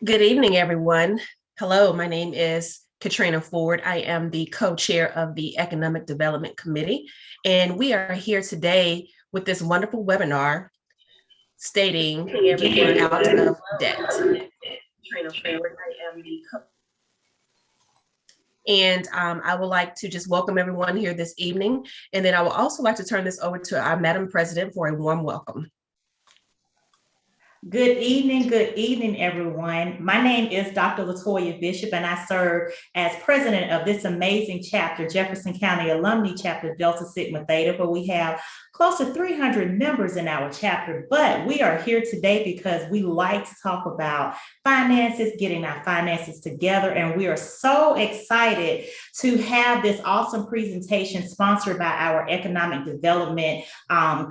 Good evening, everyone. Hello, my name is Katrina Ford. I am the co-chair of the Economic Development Committee, and we are here today with this wonderful webinar stating getting out of debt. Katrina Ford, I am the and I would like to just welcome everyone here this evening, and then I would also like to turn this over to our Madam President for a warm welcome. Good evening, everyone. My name is Dr. Latoya Bishop, and I serve as president of this amazing chapter, Jefferson County Alumni Chapter, Delta Sigma Theta, where we have close to 300 members in our chapter. But we are here today because we like to talk about finances, getting our finances together, and we are so excited to have this awesome presentation sponsored by our Economic Development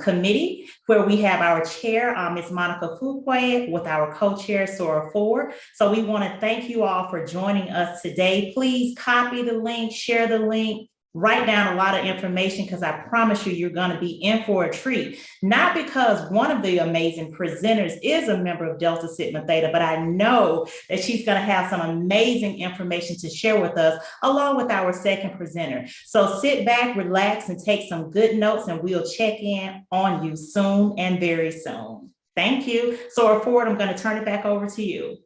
Committee, where we have our chair, Ms. Monica Fuquay, with our co-chair, Sora Ford. So we want to thank you all for joining us today. Please copy the link, share the link, write down a lot of information, because I promise you, you're going to be in for a treat. Not because one of the amazing presenters is a member of Delta Sigma Theta, but I know that she's going to have some amazing information to share with us, along with our second presenter. So sit back, relax, and take some good notes, and we'll check in on you soon and very soon. Thank you. Sora Ford, I'm going to turn it back over to you.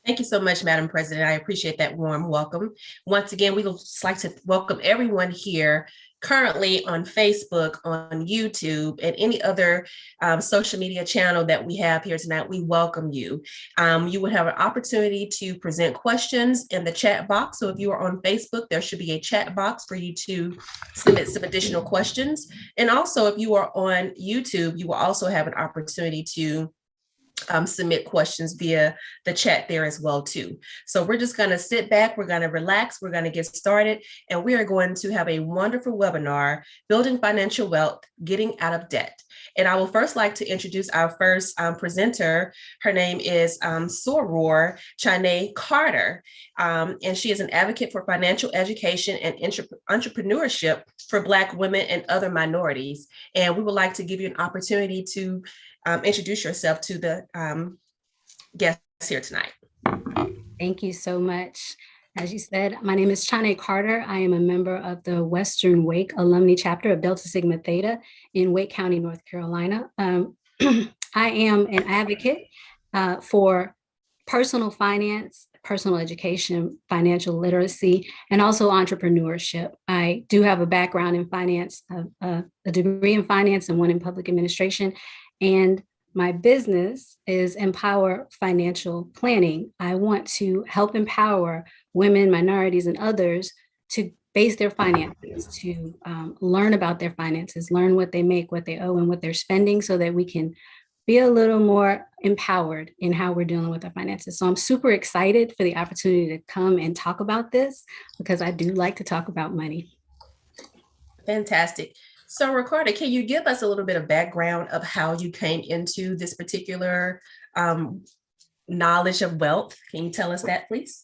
Thank you so much, Madam President. I appreciate that warm welcome. Once again, we would just like to welcome everyone here currently on Facebook, on YouTube, and any other social media channel that we have here tonight. We welcome you. You would have an opportunity to present questions in the chat box. So if you are on Facebook, there should be a chat box for you to submit some additional questions. And also, if you are on YouTube, you will also have an opportunity to submit questions via the chat there as well too. So we're just going to sit back, we're going to relax, we're going to get started, and we are going to have a wonderful webinar, Building Financial Wealth, Getting Out of Debt. And I will first like to introduce our first presenter. Her name is Soror Chane Carter, and she is an advocate for financial education and entrepreneurship for Black women and other minorities. And we would like to give you an opportunity to introduce yourself to the guests here tonight. Thank you so much. As you said, my name is Chane Carter. I am a member of the Western Wake Alumni Chapter of Delta Sigma Theta in Wake County, North Carolina. I am an advocate for personal finance, personal education, financial literacy, and also entrepreneurship. I do have a background in finance, a degree in finance and one in public administration. And my business is Empower Financial Planning. I want to help empower women, minorities, and others to base their finances, to learn about their finances, learn what they make, what they owe, and what they're spending, so that we can be a little more empowered in how we're dealing with our finances. So I'm super excited for the opportunity to come and talk about this, because I do like to talk about money. Fantastic. So Ricardo, can you give us a little bit of background of how you came into this particular knowledge of wealth? Can you tell us that, please?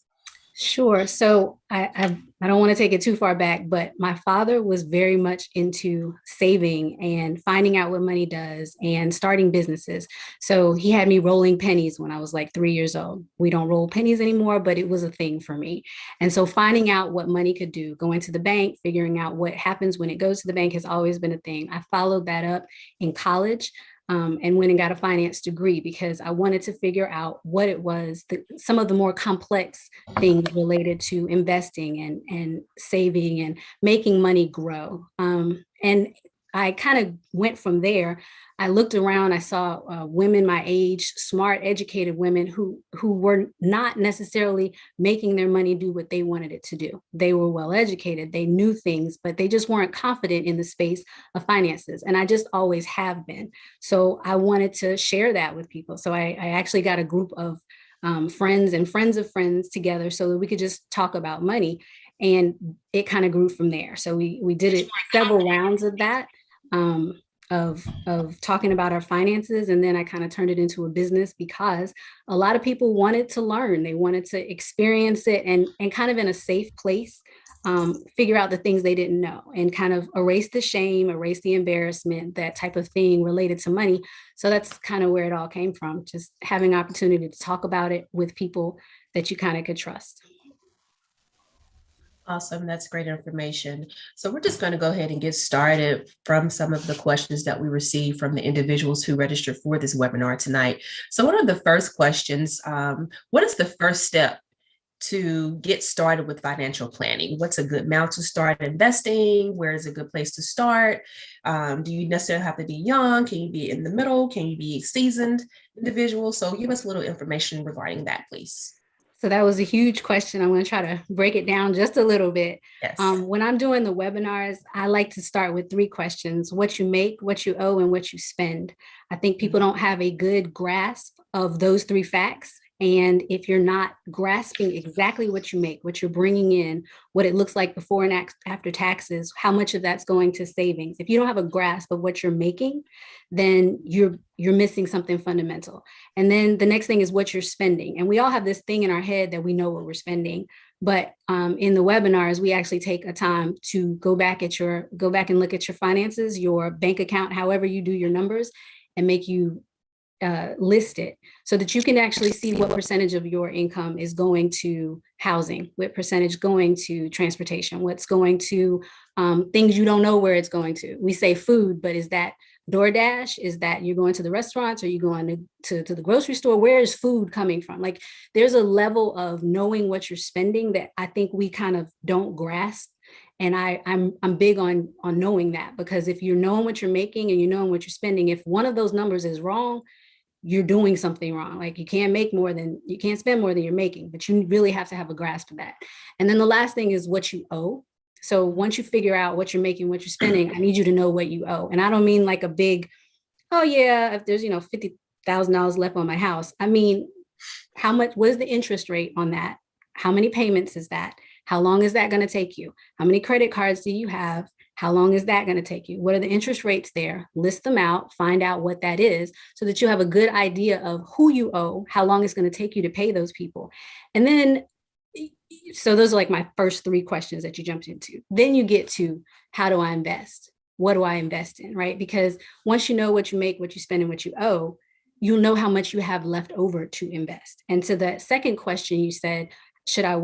Sure. So I don't want to take it too far back, but my father was very much into saving and finding out what money does and starting businesses. So he had me rolling pennies when I was like 3 years old. We don't roll pennies anymore, but it was a thing for me. And so finding out what money could do, going to the bank, figuring out what happens when it goes to the bank has always been a thing. I followed that up in college. And went and got a finance degree because I wanted to figure out what it was, some of the more complex things related to investing and saving and making money grow. And I kind of went from there. I looked around, I saw women my age, smart, educated women who were not necessarily making their money do what they wanted it to do. They were well educated, they knew things, but they just weren't confident in the space of finances. And I just always have been. So I wanted to share that with people. So I actually got a group of friends and friends of friends together so that we could just talk about money. And it kind of grew from there. So we did it several rounds of that. Of talking about our finances. And then I kind of turned it into a business because a lot of people wanted to learn. They wanted to experience it and kind of in a safe place figure out the things they didn't know and kind of erase the shame, erase the embarrassment, that type of thing related to money. So that's kind of where it all came from, just having opportunity to talk about it with people that you kind of could trust. Awesome. That's great information. So we're just going to go ahead and get started from some of the questions that we received from the individuals who registered for this webinar tonight. So one of the first questions, what is the first step to get started with financial planning? What's a good amount to start investing? Where is a good place to start? Do you necessarily have to be young? Can you be in the middle? Can you be a seasoned individual? So give us a little information regarding that, please. So that was a huge question. I'm going to try to break it down just a little bit. Yes. When I'm doing the webinars, I like to start with 3 questions: what you make, what you owe, and what you spend. I think people don't have a good grasp of those 3 facts. And if you're not grasping exactly what you make, what you're bringing in, what it looks like before and after taxes, how much of that's going to savings, if you don't have a grasp of what you're making, then you're missing something fundamental. And then the next thing is what you're spending. And we all have this thing in our head that we know what we're spending. But in the webinars, we actually take a time to go back and look at your finances, your bank account, however you do your numbers, and make you list it so that you can actually see what percentage of your income is going to housing, what percentage going to transportation, what's going to things you don't know where it's going to. We say food, but is that DoorDash? Is that you're going to the restaurants? Or you going to the grocery store? Where is food coming from? Like, there's a level of knowing what you're spending that I think we kind of don't grasp. And I'm big on knowing that, because if you're knowing what you're making and you're knowing what you're spending, if one of those numbers is wrong, you're doing something wrong. Like, you can't spend more than you're making, but you really have to have a grasp of that. And then the last thing is what you owe. So once you figure out what you're making, what you're spending, I need you to know what you owe. And I don't mean like a big, oh yeah, if there's, $50,000 left on my house. I mean, what is the interest rate on that? How many payments is that? How long is that going to take you? How many credit cards do you have? How long is that going to take you? What are the interest rates there? List them out, find out what that is so that you have a good idea of who you owe, how long it's going to take you to pay those people. And then, so those are like my first 3 questions that you jumped into. Then you get to, how do I invest? What do I invest in, right? Because once you know what you make, what you spend, and what you owe, you'll know how much you have left over to invest. And so the second question you said, should I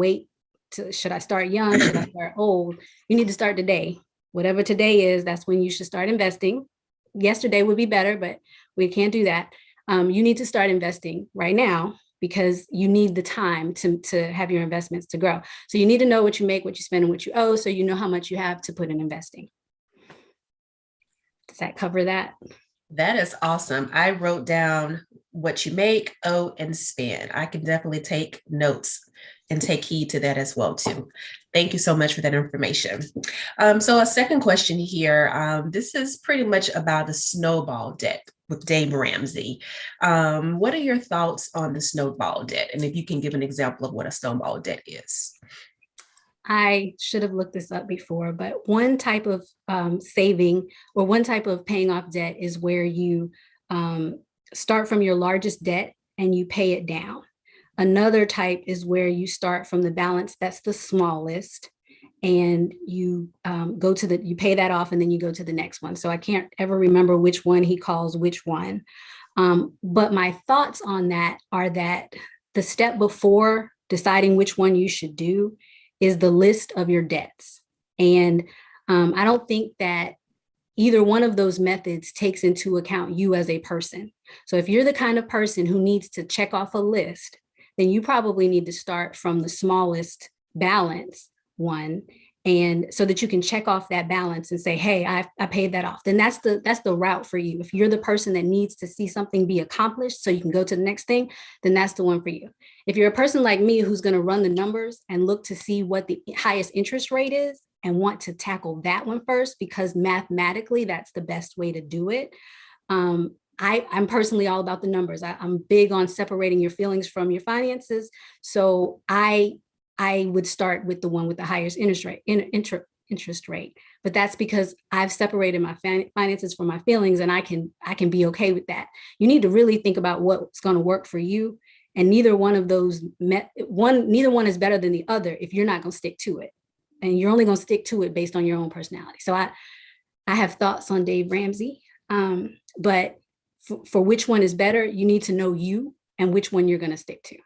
start young? Should I start old? You need to start today. Whatever today is, that's when you should start investing. Yesterday would be better, but we can't do that. You need to start investing right now, because you need the time to have your investments to grow. So you need to know what you make, what you spend, and what you owe, so you know how much you have to put in investing. Does that cover that? That is awesome. I wrote down what you make, owe, and spend. I can definitely take notes and take heed to that as well too. Thank you so much for that information. So a second question here. This is pretty much about the snowball debt with Dave Ramsey. What are your thoughts on the snowball debt? And if you can give an example of what a snowball debt is. I should have looked this up before, but one type of saving, or one type of paying off debt, is where you start from your largest debt and you pay it down. Another type is where you start from the balance that's the smallest, and you you pay that off, and then you go to the next one. So I can't ever remember which one he calls which one. But my thoughts on that are that the step before deciding which one you should do is the list of your debts. And I don't think that either one of those methods takes into account you as a person. So if you're the kind of person who needs to check off a list, then you probably need to start from the smallest balance one, and so that you can check off that balance and say, hey, I paid that off. Then that's the route for you. If you're the person that needs to see something be accomplished so you can go to the next thing, then that's the one for you. If you're a person like me who's going to run the numbers and look to see what the highest interest rate is and want to tackle that one first, because mathematically that's the best way to do it. I'm personally all about the numbers. I'm big on separating your feelings from your finances. So I would start with the one with the highest interest rate. But that's because I've separated my finances from my feelings, and I can be okay with that. You need to really think about what's going to work for you. And neither one of those, neither one is better than the other if you're not going to stick to it. and you're only going to stick to it based on your own personality. So I have thoughts on Dave Ramsey, but for which one is better, you need to know you and which one you're going to stick to.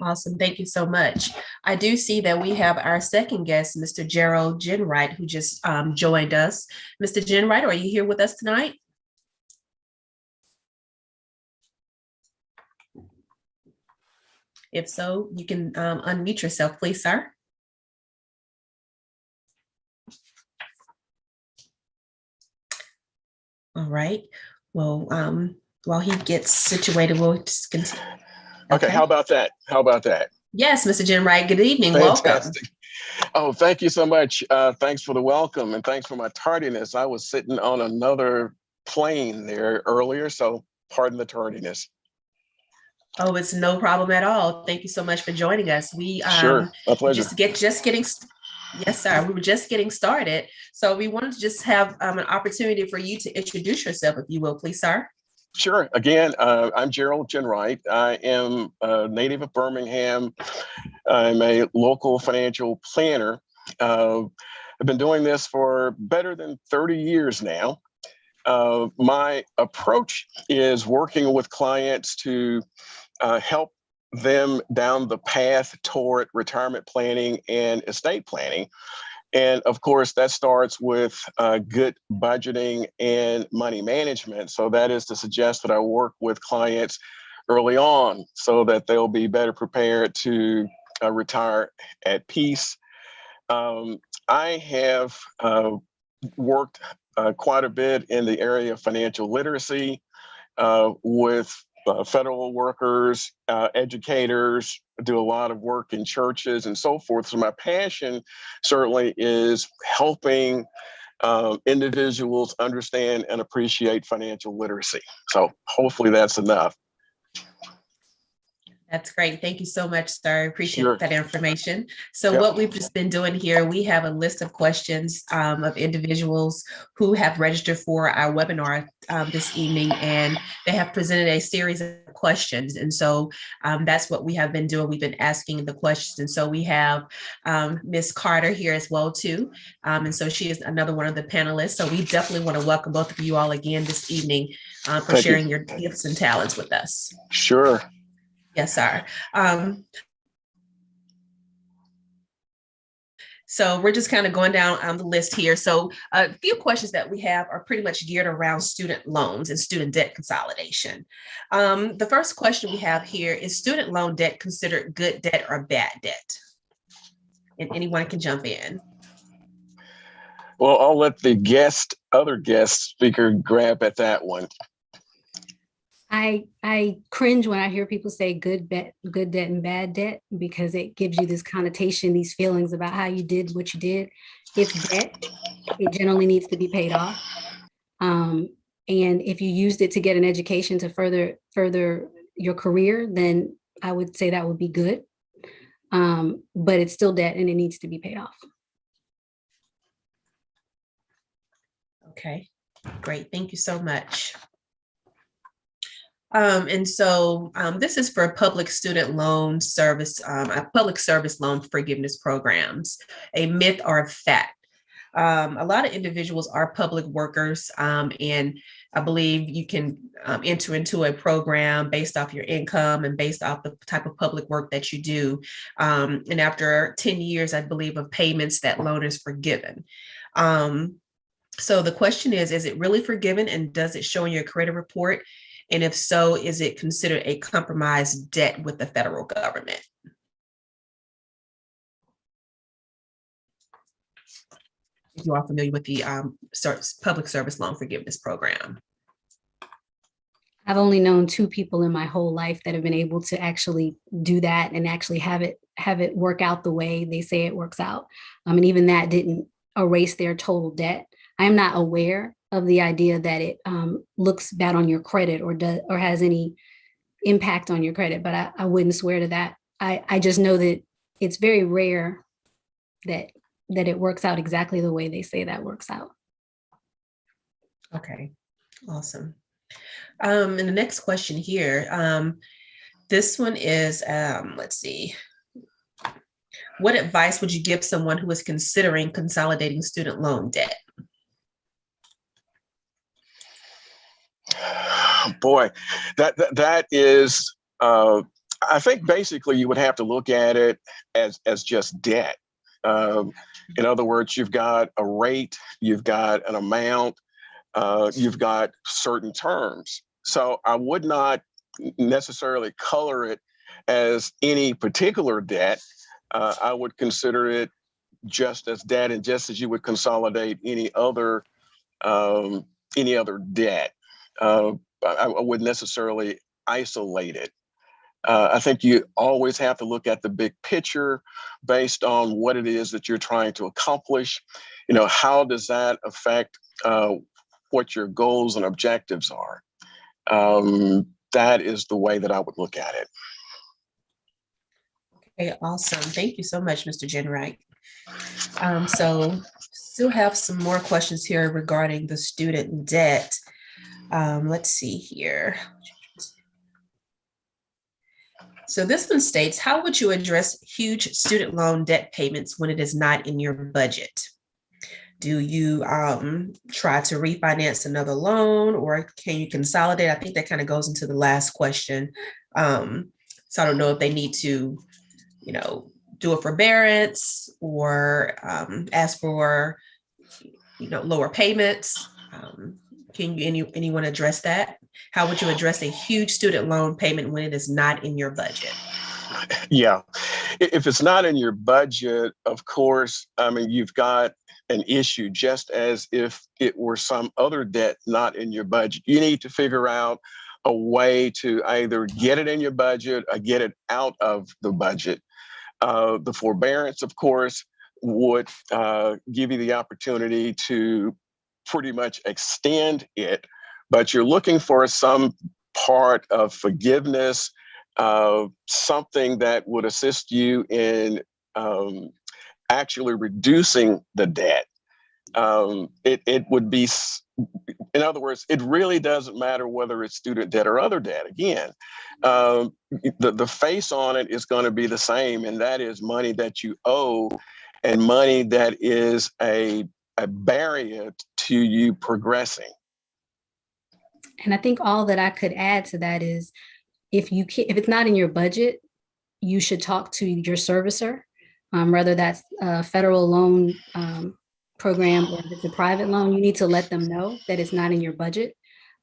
Awesome. Thank you so much. I do see that we have our second guest, Mr. Gerald Jenwright, who just joined us. Mr. Jenwright, are you here with us tonight? If so, you can unmute yourself, please, sir. All right. Well, while he gets situated, we'll just continue. Okay, how about that? How about that? Yes, Mr. Jenwright, good evening. Fantastic. Welcome. Oh, thank you so much. Thanks for the welcome and thanks for my tardiness. I was sitting on another plane there earlier, so pardon the tardiness. Oh, it's no problem at all. Thank you so much for joining us. We Sure, a pleasure. Yes, sir. We were just getting started. So we wanted to just have an opportunity for you to introduce yourself, if you will, please, sir. Sure. Again, I'm Gerald Jenwright. I am a native of Birmingham. I'm a local financial planner. I've been doing this for better than 30 years now. My approach is working with clients to help them down the path toward retirement planning and estate planning. And of course, that starts with good budgeting and money management. So that is to suggest that I work with clients early on so that they'll be better prepared to retire at peace. I have worked quite a bit in the area of financial literacy with federal workers, educators, do a lot of work in churches and so forth. So my passion certainly is helping individuals understand and appreciate financial literacy. So hopefully that's enough. That's great. Thank you so much, sir. I appreciate that information. So Yep. What we've just been doing here, we have a list of questions of individuals who have registered for our webinar this evening, and they have presented a series of questions. And so that's what we have been doing. We've been asking the questions. And so we have Ms. Carter here as well, too. And so she is another one of the panelists. So we definitely want to welcome both of you all again this evening for sharing your gifts and talents with us. Sure. Yes, sir. So we're just kind of going down on the list here. So a few questions that we have are pretty much geared around student loans and student debt consolidation. The first question we have here is student loan debt considered good debt or bad debt? And anyone can jump in. Well, I'll let the other guest speaker grab at that one. I cringe when I hear people say good debt and bad debt, because it gives you this connotation, these feelings about how you did what you did. It's debt. It generally needs to be paid off. And if you used it to get an education to further your career, then I would say that would be good. But it's still debt and it needs to be paid off. Okay, great. Thank you so much. And so this is for public student loan service, public service loan forgiveness programs, a myth or a fact. A lot of individuals are public workers, and I believe you can enter into a program based off your income and based off the type of public work that you do. And after 10 years, I believe, of payments, that loan is forgiven. So the question is it really forgiven, and does it show in your credit report? And if so, is it considered a compromised debt with the federal government? If you are familiar with the public service loan forgiveness program. I've only known 2 people in my whole life that have been able to actually do that and actually have it work out the way they say it works out. And even that didn't erase their total debt. I'm not aware of the idea that it looks bad on your credit or has any impact on your credit, but I wouldn't swear to that. I just know that it's very rare that it works out exactly the way they say that works out. Okay, awesome. And the next question here, this one is, let's see, What advice would you give someone who is considering consolidating student loan debt? Boy, that is, I think basically you would have to look at it as just debt. In other words, you've got a rate, you've got an amount, you've got certain terms. So I would not necessarily color it as any particular debt. I would consider it just as debt, and just as you would consolidate any other debt. I wouldn't necessarily isolate it. I think you always have to look at the big picture based on what it is that you're trying to accomplish. You know, how does that affect what your goals and objectives are? That is the way that I would look at it. Okay, awesome. Thank you so much, Mr. Jenright. So still have some more questions here regarding the student debt. Let's see here. So this one states, how would you address huge student loan debt payments when it is not in your budget? Do you try to refinance another loan, or can you consolidate? I think that kind of goes into the last question. So I don't know if they need to, you know, do a forbearance or ask for, you know, lower payments. Can you anyone address that? How would you address a huge student loan payment when it is not in your budget? Yeah, if it's not in your budget, of course, I mean, you've got an issue, just as if it were some other debt not in your budget. You need to figure out a way to either get it in your budget or get it out of the budget. The forbearance, of course, would give you the opportunity to pretty much extend it, but you're looking for some part of forgiveness, something that would assist you in actually reducing the debt. It would be, in other words, it really doesn't matter whether it's student debt or other debt. Again, the face on it is going to be the same, and that is money that you owe and money that is a barrier to you progressing. And I think all that I could add to that is, if it's not in your budget, you should talk to your servicer, whether that's a federal loan program or if it's a private loan. You need to let them know that it's not in your budget.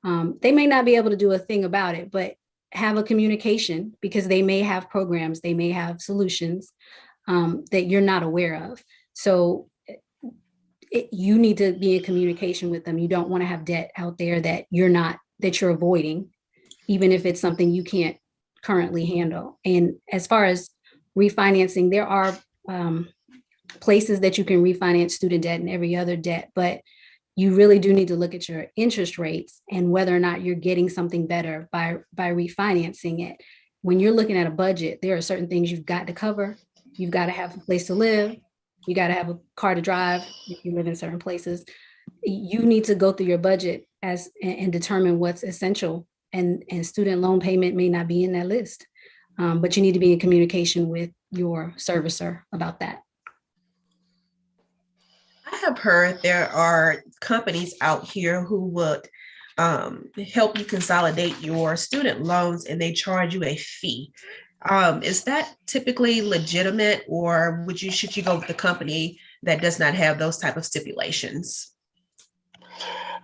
They may not be able to do a thing about it, but have a communication, because they may have programs, they may have solutions that you're not aware of. So you need to be in communication with them. You don't want to have debt out there that you're avoiding, even if it's something you can't currently handle. And as far as refinancing, there are places that you can refinance student debt and every other debt, but you really do need to look at your interest rates and whether or not you're getting something better by refinancing it. When you're looking at a budget, there are certain things you've got to cover. You've got to have a place to live. You got to have a car to drive if you live in certain places. You need to go through your budget and determine what's essential. And student loan payment may not be in that list, but you need to be in communication with your servicer about that. I have heard there are companies out here who would help you consolidate your student loans, and they charge you a fee. Is that typically legitimate, or should you go with the company that does not have those type of stipulations?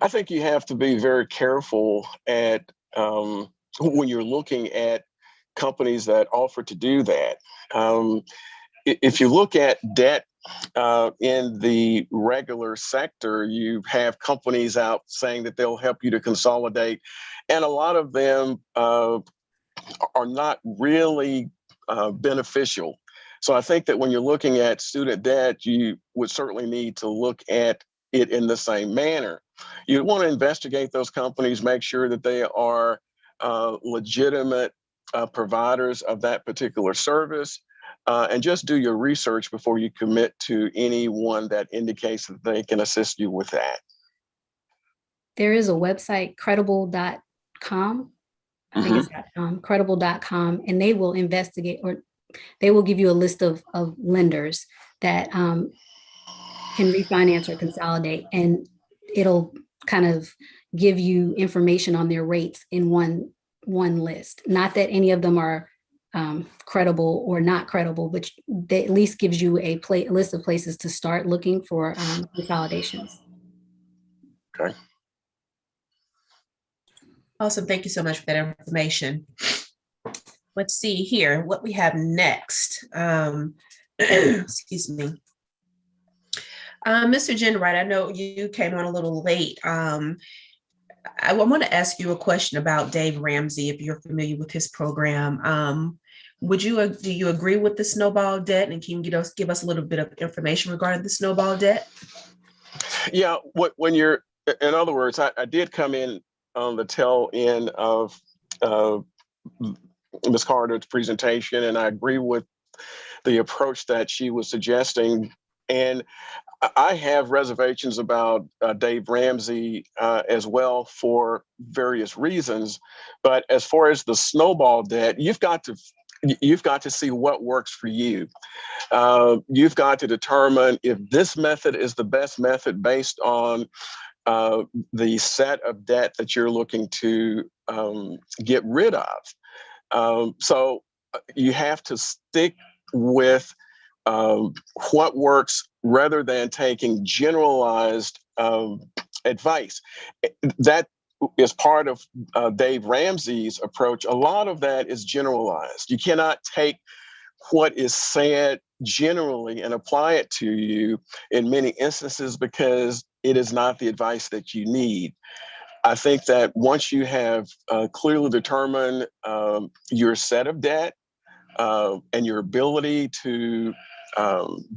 I think you have to be very careful at when you're looking at companies that offer to do that. If you look at debt in the regular sector, you have companies out saying that they'll help you to consolidate, and a lot of them are not really beneficial. So I think that when you're looking at student debt, you would certainly need to look at it in the same manner. You want to investigate those companies, make sure that they are legitimate providers of that particular service, and just do your research before you commit to anyone that indicates that they can assist you with that. There is a website, credible.com. I think it's credible.com, and they will investigate, or they will give you a list of lenders that can refinance or consolidate, and it'll kind of give you information on their rates in one list. Not that any of them are credible or not credible, but they at least gives you a list of places to start looking for consolidations. Okay. Awesome. Thank you so much for that information. Let's see here what we have next. Excuse me. Mr. Jenwright, I know you came on a little late. I want to ask you a question about Dave Ramsey, if you're familiar with his program. Do you agree with the snowball debt, and can you give us a little bit of information regarding the snowball debt? Yeah, when you're, in other words, I did come in on the tail end of Ms. Carter's presentation, and I agree with the approach that she was suggesting. And I have reservations about Dave Ramsey as well for various reasons. But as far as the snowball debt, you've got to see what works for you. You've got to determine if this method is the best method based on the set of debt that you're looking to get rid of. So you have to stick with what works rather than taking generalized advice. That is part of Dave Ramsey's approach. A lot of that is generalized. You cannot take what is said generally and apply it to you in many instances because it is not the advice that you need. I think that once you have clearly determined your set of debt and your ability to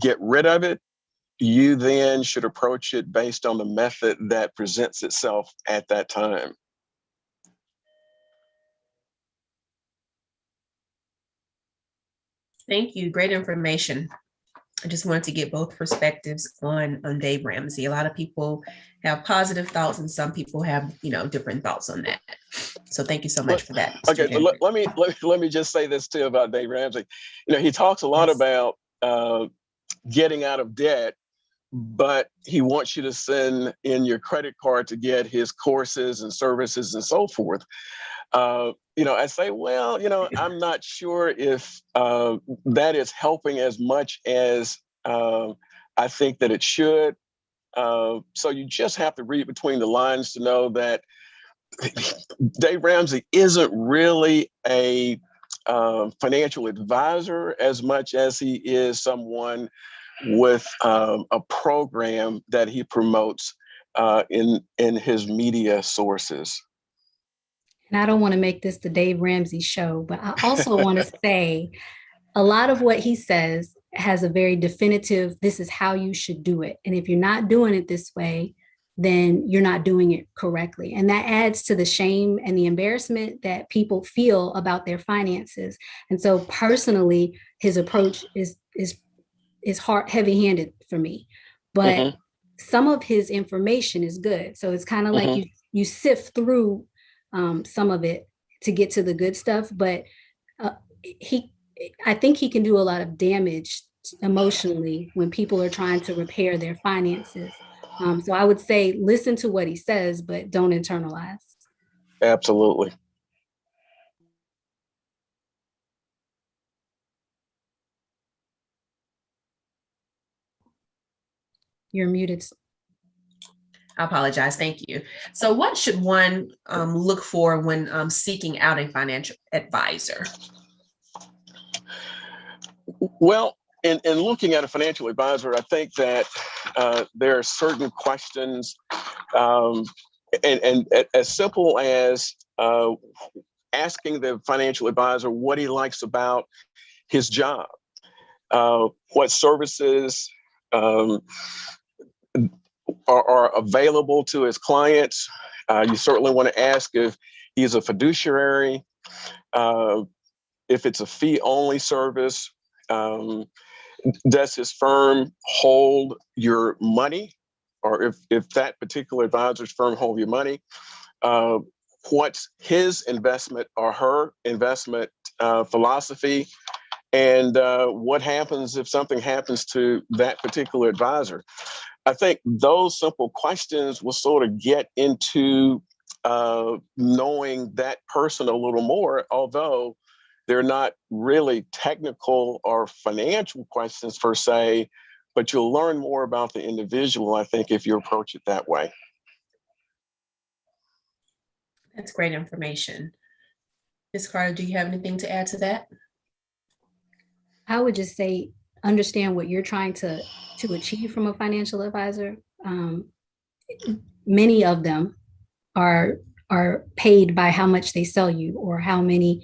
get rid of it, you then should approach it based on the method that presents itself at that time. Thank you. Great information. I just wanted to get both perspectives on Dave Ramsey. A lot of people have positive thoughts, and some people have, different thoughts on that. So thank you so much for that. Okay, let me just say this too about Dave Ramsey. He talks a lot about getting out of debt, but he wants you to send in your credit card to get his courses and services and so forth. I say, well, I'm not sure if that is helping as much as I think that it should. So you just have to read between the lines to know that Dave Ramsey isn't really a financial advisor as much as he is someone with a program that he promotes in his media sources. And I don't want to make this the Dave Ramsey show, but I also want to say a lot of what he says has a very definitive, this is how you should do it. And if you're not doing it this way, then you're not doing it correctly. And that adds to the shame and the embarrassment that people feel about their finances. And so personally, his approach is hard, heavy-handed for me. But some of his information is good. So it's kind of like you sift through some of it to get to the good stuff. But I think he can do a lot of damage emotionally when people are trying to repair their finances. So I would say, listen to what he says, but don't internalize. Absolutely. You're muted. I apologize. Thank you. So what should one look for when seeking out a financial advisor? Well, in looking at a financial advisor, I think that there are certain questions, and as simple as asking the financial advisor what he likes about his job, what services are available to his clients. You certainly want to ask if he's a fiduciary, if it's a fee-only service. Does his firm hold your money? Or if that particular advisor's firm hold your money, what's his investment or her investment philosophy? And what happens if something happens to that particular advisor? I think those simple questions will sort of get into knowing that person a little more, although they're not really technical or financial questions per se, but you'll learn more about the individual, I think, if you approach it that way. That's great information. Ms. Carter, do you have anything to add to that? I would just say, understand what you're trying to achieve from a financial advisor. Many of them are paid by how much they sell you or how many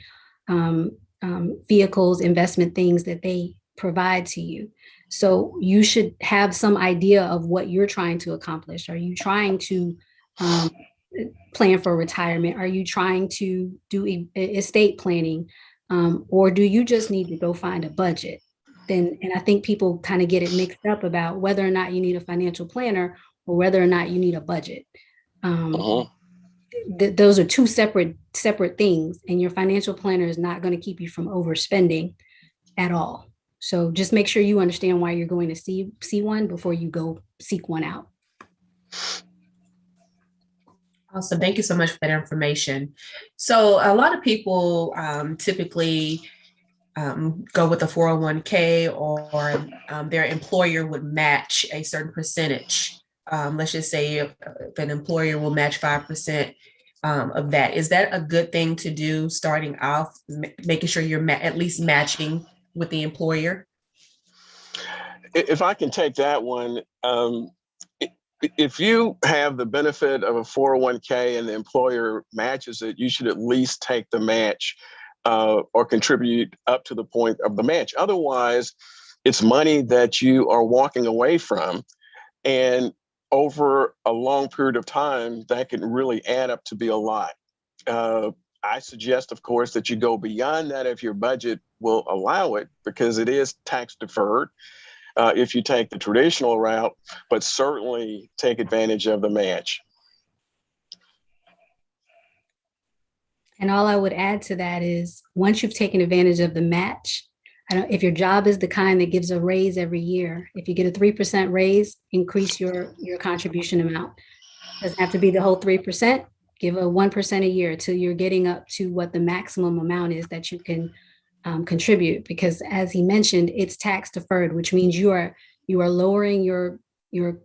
vehicles, investment things that they provide to you. So you should have some idea of what you're trying to accomplish. Are you trying to plan for retirement? Are you trying to do estate planning? Or do you just need to go find a budget? And I think people kind of get it mixed up about whether or not you need a financial planner or whether or not you need a budget. Those are two separate things, and your financial planner is not going to keep you from overspending at all. So just make sure you understand why you're going to see one before you go seek one out. Awesome. Thank you so much for that information. So a lot of people typically go with a 401k, or their employer would match a certain percentage. Let's just say if an employer will match 5% of that. Is that a good thing to do starting off, making sure you're at least matching with the employer? If I can take that one, if you have the benefit of a 401k and the employer matches it, you should at least take the match or contribute up to the point of the match. Otherwise, it's money that you are walking away from. And over a long period of time, that can really add up to be a lot. I suggest, of course, that you go beyond that if your budget will allow it, because it is tax deferred if you take the traditional route, but certainly take advantage of the match. And all I would add to that is, once you've taken advantage of the match, if your job is the kind that gives a raise every year, if you get a 3% raise, increase your contribution amount. Doesn't have to be the whole 3%. Give a 1% a year till you're getting up to what the maximum amount is that you can contribute. Because as he mentioned, it's tax deferred, which means you are lowering your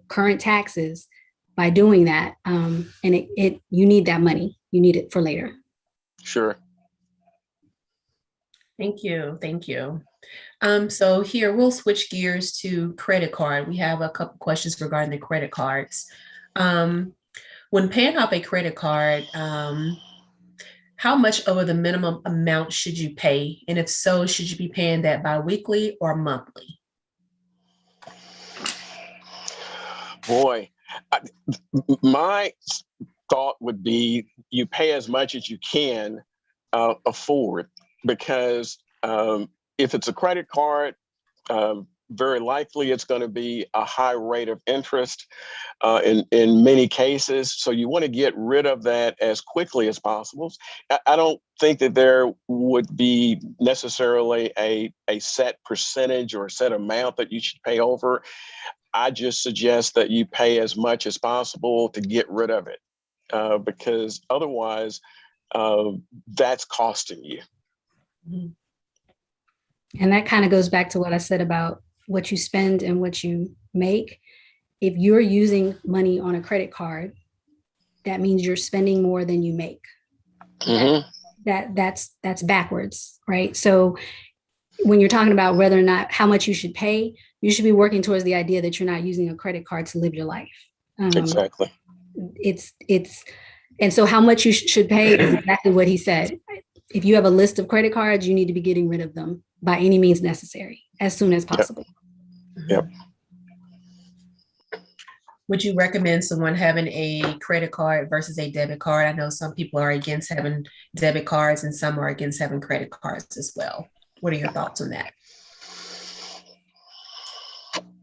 current taxes by doing that. And you need that money. You need it for later. Sure. Thank you. Thank you. So here we'll switch gears to credit card. We have a couple questions regarding the credit cards. When paying off a credit card, how much over the minimum amount should you pay? And if so, should you be paying that biweekly or monthly? Boy, my thought would be you pay as much as you can afford, because if it's a credit card, very likely it's going to be a high rate of interest in many cases. So you want to get rid of that as quickly as possible. I don't think that there would be necessarily a set percentage or a set amount that you should pay over. I just suggest that you pay as much as possible to get rid of it, because otherwise that's costing you. And that kind of goes back to what I said about what you spend and what you make. If you're using money on a credit card, that means you're spending more than you make. Mm-hmm. That's backwards, right? So when you're talking about whether or not how much you should pay, you should be working towards the idea that you're not using a credit card to live your life. Exactly. And so how much you should pay is exactly what he said. If you have a list of credit cards, you need to be getting rid of them by any means necessary as soon as possible. Yep. Would you recommend someone having a credit card versus a debit card? I know some people are against having debit cards and some are against having credit cards as well. What are your thoughts on that?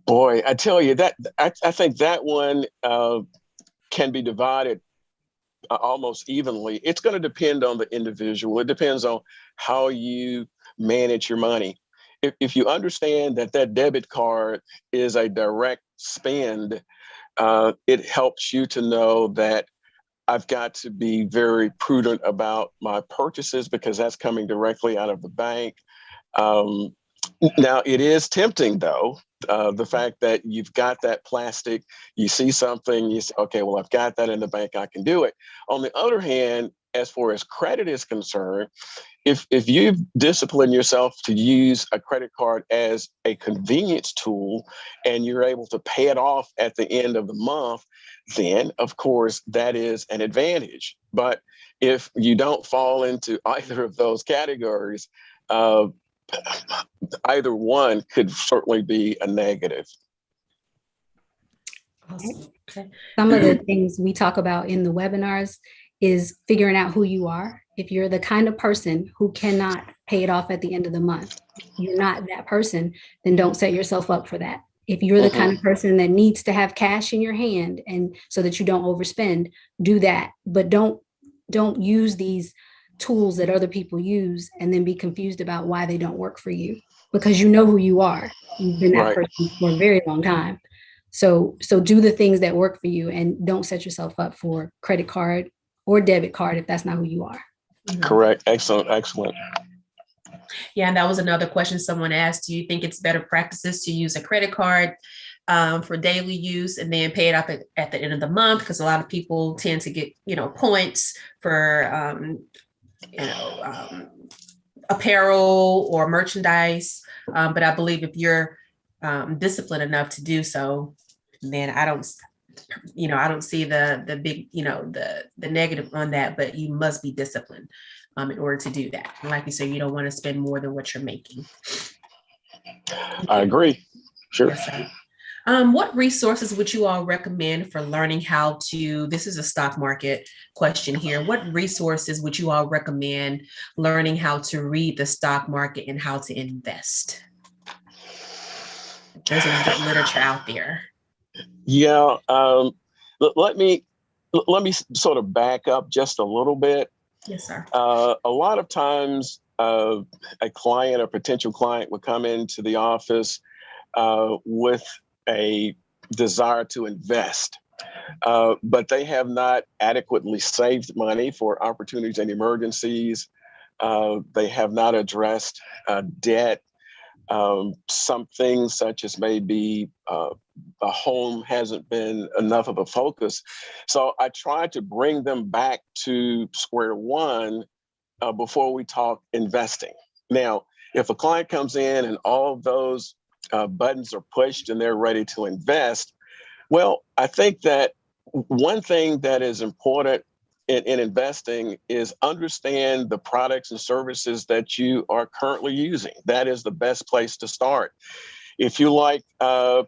Boy, I tell you that I think that one can be divided almost evenly. It's going to depend on the individual. It depends on how you manage your money. if you understand that that debit card is a direct spend, it helps you to know that I've got to be very prudent about my purchases because that's coming directly out of the bank. Now, it is tempting, though, the fact that you've got that plastic, you see something, you say, okay, well, I've got that in the bank, I can do it. On the other hand, as far as credit is concerned, if you've disciplined yourself to use a credit card as a convenience tool and you're able to pay it off at the end of the month, then of course that is an advantage. But if you don't fall into either of those categories, either one could certainly be a negative. Awesome. Okay. Some of the things we talk about in the webinars is figuring out who you are. If you're the kind of person who cannot pay it off at the end of the month, you're not that person, then don't set yourself up for that. If you're the kind of person that needs to have cash in your hand and so that you don't overspend, do that. But don't use these tools that other people use and then be confused about why they don't work for you, because you know who you are. You've been that person for a very long time. So do the things that work for you and don't set yourself up for credit card or debit card if that's not who you are. Correct. Excellent. Yeah, and that was another question someone asked. Do you think it's better practices to use a credit card for daily use and then pay it off at the end of the month? Because a lot of people tend to get, points for, apparel or merchandise. But I believe if you're disciplined enough to do so, then I don't see the big, the negative on that, but you must be disciplined in order to do that. And like you said, you don't want to spend more than what you're making. I agree. Sure. Yes, sir. What resources would you all recommend for learning how to, this is a stock market question here. What resources would you all recommend learning how to read the stock market and how to invest? There's any good literature out there. Yeah. Let me sort of back up just a little bit. Yes, sir. A lot of times a client or potential client would come into the office with a desire to invest, but they have not adequately saved money for opportunities and emergencies. They have not addressed debt. Some things such as maybe a home hasn't been enough of a focus. So I try to bring them back to square one before we talk investing. Now, if a client comes in and all of those buttons are pushed and they're ready to invest, well, I think that one thing that is important in investing is understand the products and services that you are currently using. That is the best place to start. If you like,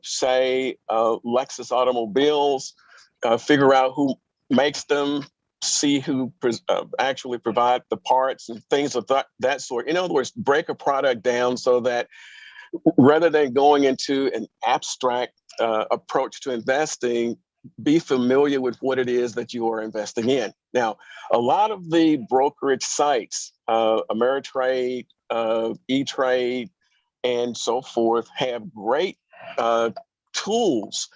say, Lexus automobiles, figure out who makes them, see who actually provide the parts and things of that sort. In other words, break a product down so that rather than going into an abstract approach to investing, be familiar with what it is that you are investing in. Now, a lot of the brokerage sites, Ameritrade, E-Trade, and so forth, have great tools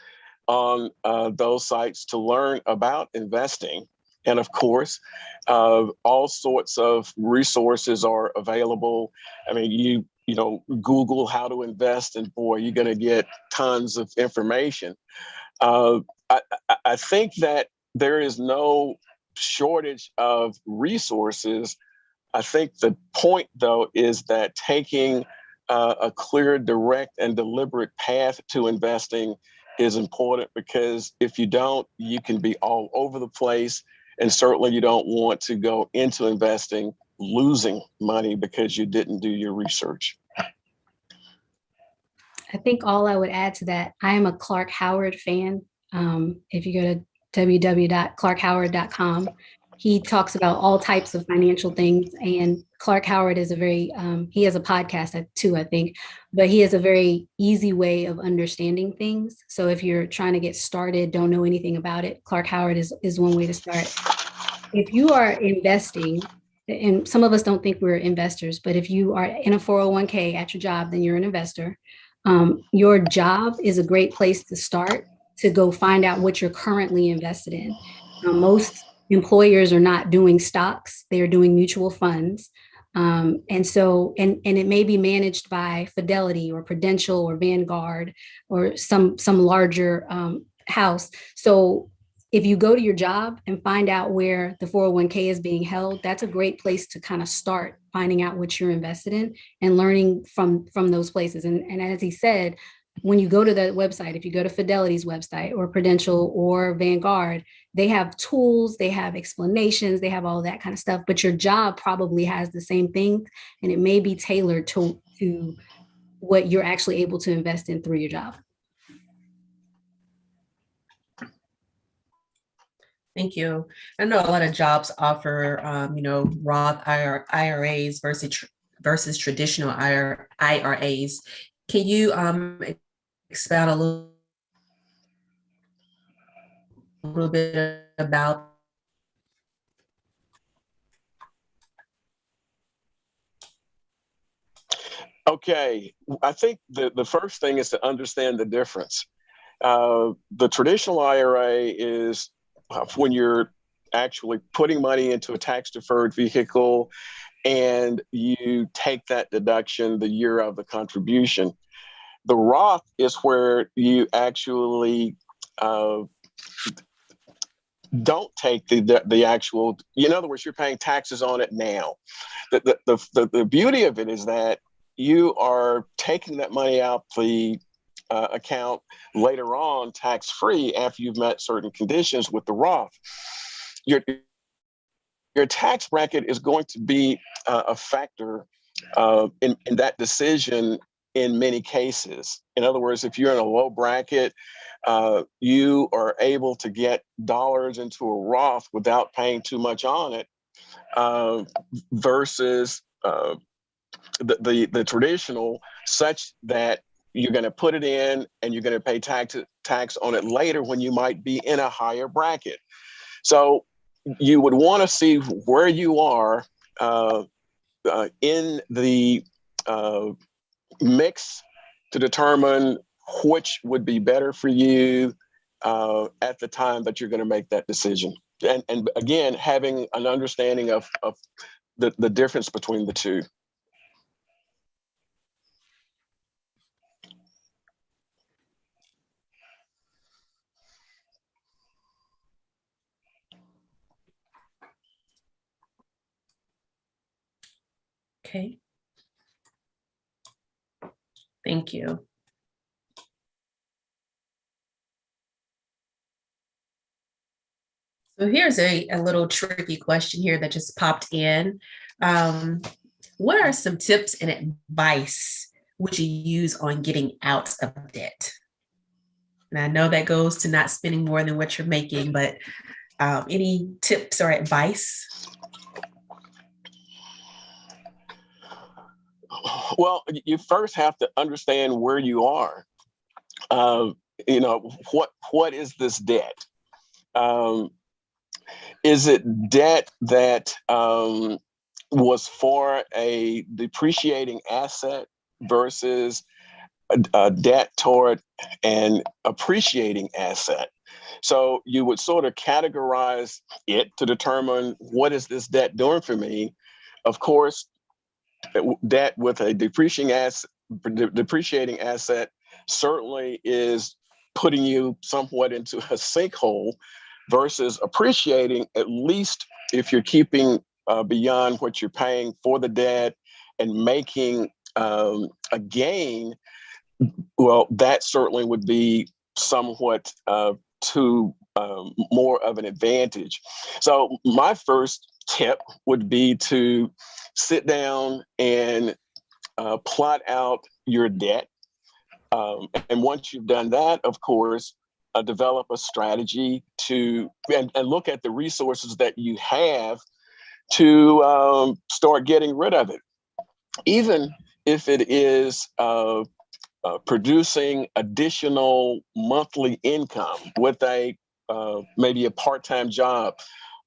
on those sites to learn about investing. And of course, all sorts of resources are available. I mean, you Google how to invest, and boy, you're going to get tons of information. I think that there is no shortage of resources. I think the point, though, is that taking a clear, direct, and deliberate path to investing is important, because if you don't, you can be all over the place. And certainly you don't want to go into investing losing money because you didn't do your research. I think all I would add to that, I am a Clark Howard fan. If you go to www.clarkhoward.com, he talks about all types of financial things. And Clark Howard is he has a podcast too, I think, but he has a very easy way of understanding things. So if you're trying to get started, don't know anything about it, Clark Howard is one way to start. If you are investing, and some of us don't think we're investors, but if you are in a 401k at your job, then you're an investor. Your job is a great place to start to go find out what you're currently invested in. Most employers are not doing stocks, they are doing mutual funds. And so, and it may be managed by Fidelity or Prudential or Vanguard or some larger house. So if you go to your job and find out where the 401k is being held, that's a great place to kind of start finding out what you're invested in and learning from those places. And as he said, when you go to the website, if you go to Fidelity's website or Prudential or Vanguard, they have tools, they have explanations, they have all that kind of stuff, but your job probably has the same thing, and it may be tailored to what you're actually able to invest in through your job. Thank you. I know a lot of jobs offer, Roth IRAs versus traditional IRAs. Can you expound a little bit about? Okay, I think the first thing is to understand the difference. The traditional IRA is when you're actually putting money into a tax-deferred vehicle and you take that deduction the year of the contribution. The Roth is where you actually don't take the actual, in other words, you're paying taxes on it now. The beauty of it is that you are taking that money out the account later on tax-free after you've met certain conditions with the Roth. Your tax bracket is going to be a factor in that decision in many cases. In other words, if you're in a low bracket, you are able to get dollars into a Roth without paying too much on it versus the traditional, such that you're going to put it in and you're going to pay tax on it later when you might be in a higher bracket. So you would want to see where you are in the mix to determine which would be better for you at the time that you're going to make that decision. And again, having an understanding of the difference between the two. Okay. Thank you. So here's a little tricky question here that just popped in. What are some tips and advice would you use on getting out of debt? And I know that goes to not spending more than what you're making, but any tips or advice? Well, you first have to understand where you are. What is this debt? Is it debt that was for a depreciating asset versus a debt toward an appreciating asset? So you would sort of categorize it to determine, what is this debt doing for me? Of course, debt with a depreciating asset certainly is putting you somewhat into a sinkhole, versus appreciating, at least if you're keeping beyond what you're paying for the debt and making a gain. Well, that certainly would be somewhat to more of an advantage. So my first tip would be to sit down and plot out your debt. And once you've done that, of course, develop a strategy to and look at the resources that you have to start getting rid of it. Even if it is producing additional monthly income with maybe a part-time job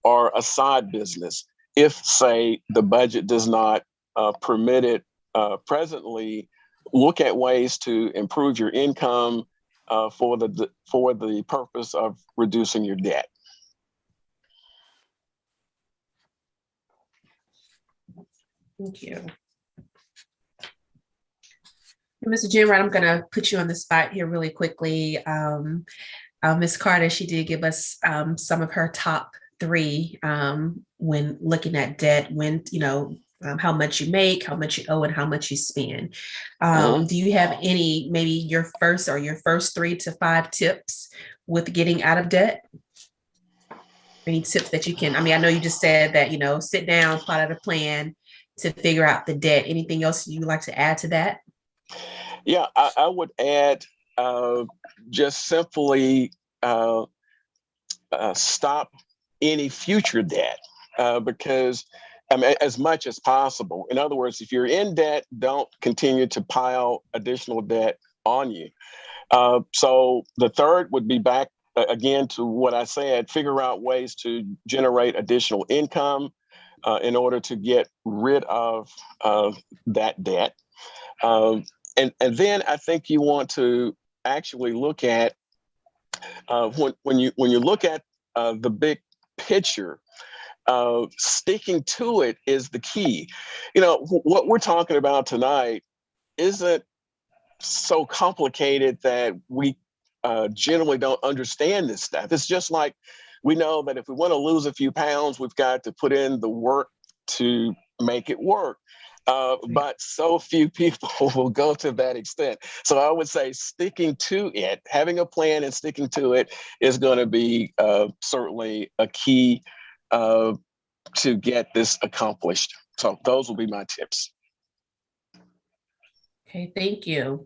or a side business, if, say, the budget does not permit it presently, look at ways to improve your income for the purpose of reducing your debt. Thank you. Mr. Jenright, I'm going to put you on the spot here really quickly. Ms. Carter, she did give us some of her top three when looking at debt, when, how much you make, how much you owe, and how much you spend. Do you have any, maybe your first 3 to 5 tips with getting out of debt? Any tips that you can, I know you just said that, sit down, plot out a plan to figure out the debt. Anything else you'd like to add to that? Yeah, I would add just simply stop any future debt because as much as possible. In other words, if you're in debt, don't continue to pile additional debt on you. So the third would be back again to what I said, figure out ways to generate additional income in order to get rid of that debt. And then I think you want to actually look at when you look at the big picture, sticking to it is the key. What we're talking about tonight isn't so complicated that we generally don't understand this stuff. It's just like we know that if we want to lose a few pounds, we've got to put in the work to make it work. But so few people will go to that extent. So I would say sticking to it, having a plan and sticking to it is going to be certainly a key to get this accomplished. So those will be my tips. Okay, thank you.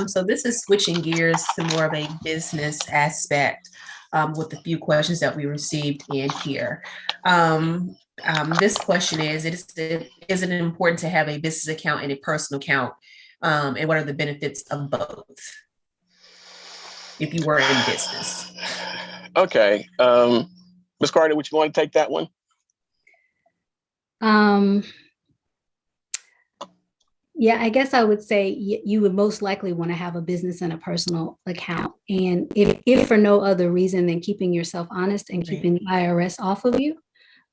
So this is switching gears to more of a business aspect with a few questions that we received in here. This question is it important to have a business account and a personal account? And what are the benefits of both if you were in business? Okay. Ms. Carter, would you want to take that one? Yeah, I guess I would say you would most likely want to have a business and a personal account. And if for no other reason than keeping yourself honest and keeping the IRS off of you,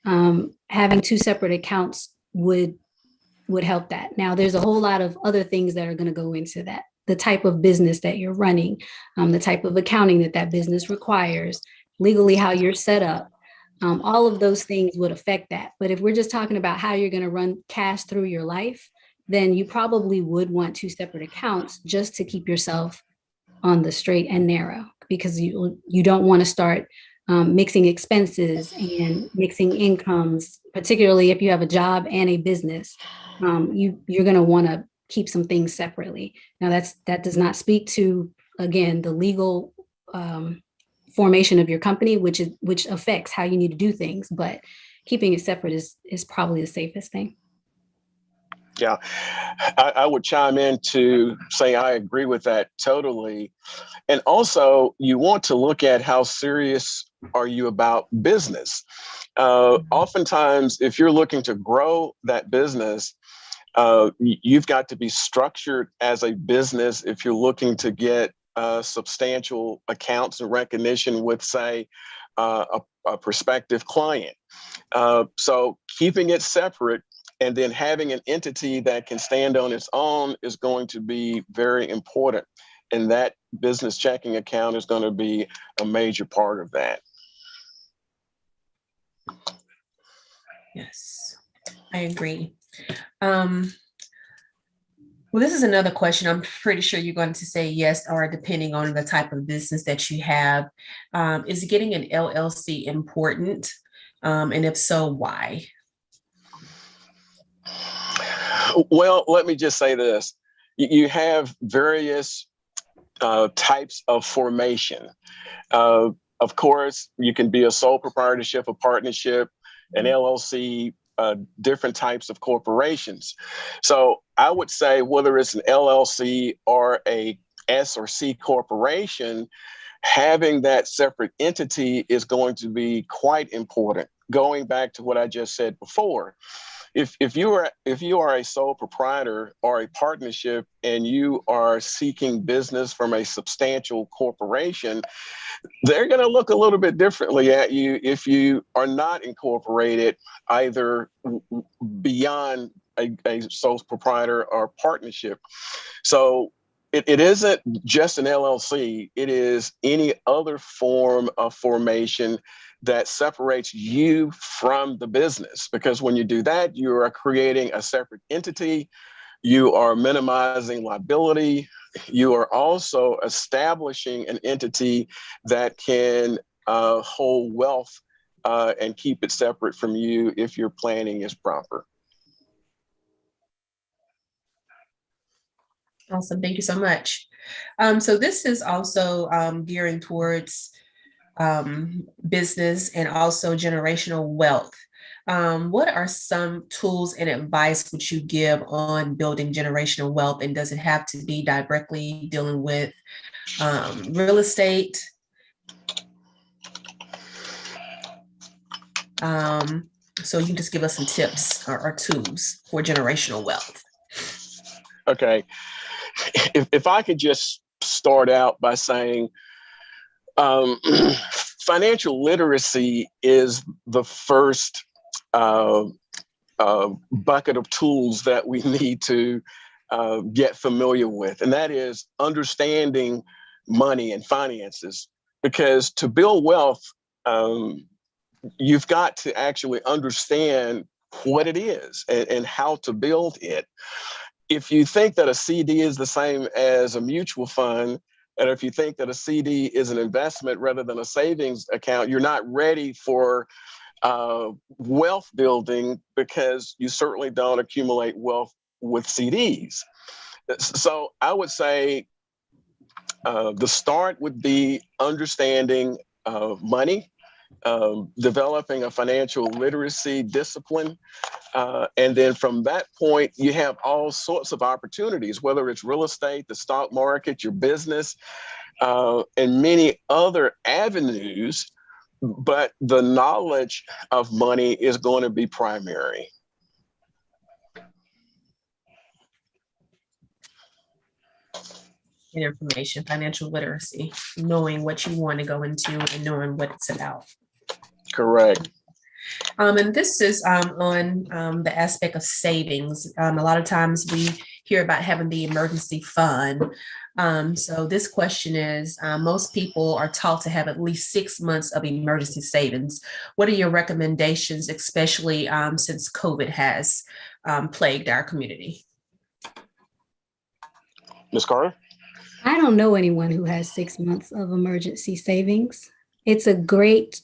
having 2 separate accounts would help that. Now, there's a whole lot of other things that are going to go into that. The type of business that you're running, the type of accounting that business requires, legally how you're set up. All of those things would affect that. But if we're just talking about how you're going to run cash through your life, then you probably would want 2 separate accounts just to keep yourself on the straight and narrow, because you don't want to start mixing expenses and mixing incomes, particularly if you have a job and a business. You're going to want to keep some things separately. Now, that does not speak to, again, the legal formation of your company, which affects how you need to do things, but keeping it separate is probably the safest thing. Yeah, I would chime in to say I agree with that totally. And also, you want to look at how serious are you about business. Oftentimes, if you're looking to grow that business, you've got to be structured as a business if you're looking to get substantial accounts and recognition with, say, a prospective client. So keeping it separate and then having an entity that can stand on its own is going to be very important. And that business checking account is going to be a major part of that. Yes, I agree. Well, this is another question. I'm pretty sure you're going to say yes, or depending on the type of business that you have. Is getting an LLC important? And if so, why? Well, let me just say this. You have various types of formation. Of course, you can be a sole proprietorship, a partnership, an LLC, different types of corporations. So I would say whether it's an LLC or a S or C corporation, having that separate entity is going to be quite important going back to what I just said before, if you are a sole proprietor or a partnership and you are seeking business from a substantial corporation, they're going to look a little bit differently at you if you are not incorporated either beyond a sole proprietor or partnership. So it isn't just an LLC. It is any other form of formation that separates you from the business. Because when you do that, you are creating a separate entity. You are minimizing liability. You are also establishing an entity that can hold wealth and keep it separate from you if your planning is proper. Awesome. Thank you so much. So this is also gearing towards business and also generational wealth. What are some tools and advice would you give on building generational wealth? And does it have to be directly dealing with real estate? So you can just give us some tips or tools for generational wealth. Okay. If I could just start out by saying financial literacy is the first bucket of tools that we need to get familiar with, and that is understanding money and finances. Because to build wealth, you've got to actually understand what it is and how to build it. If you think that a CD is the same as a mutual fund, and if you think that a CD is an investment rather than a savings account, you're not ready for wealth building, because you certainly don't accumulate wealth with CDs. So I would say the start would be understanding money, developing a financial literacy discipline. And then from that point, you have all sorts of opportunities, whether it's real estate, the stock market, your business, and many other avenues. But the knowledge of money is going to be primary. Information, financial literacy, knowing what you want to go into and knowing what it's about. Correct. And this is on the aspect of savings. A lot of times we hear about having the emergency fund. So this question is, most people are taught to have at least 6 months of emergency savings. What are your recommendations, especially since COVID has plagued our community? Ms. Carter? I don't know anyone who has 6 months of emergency savings. It's a great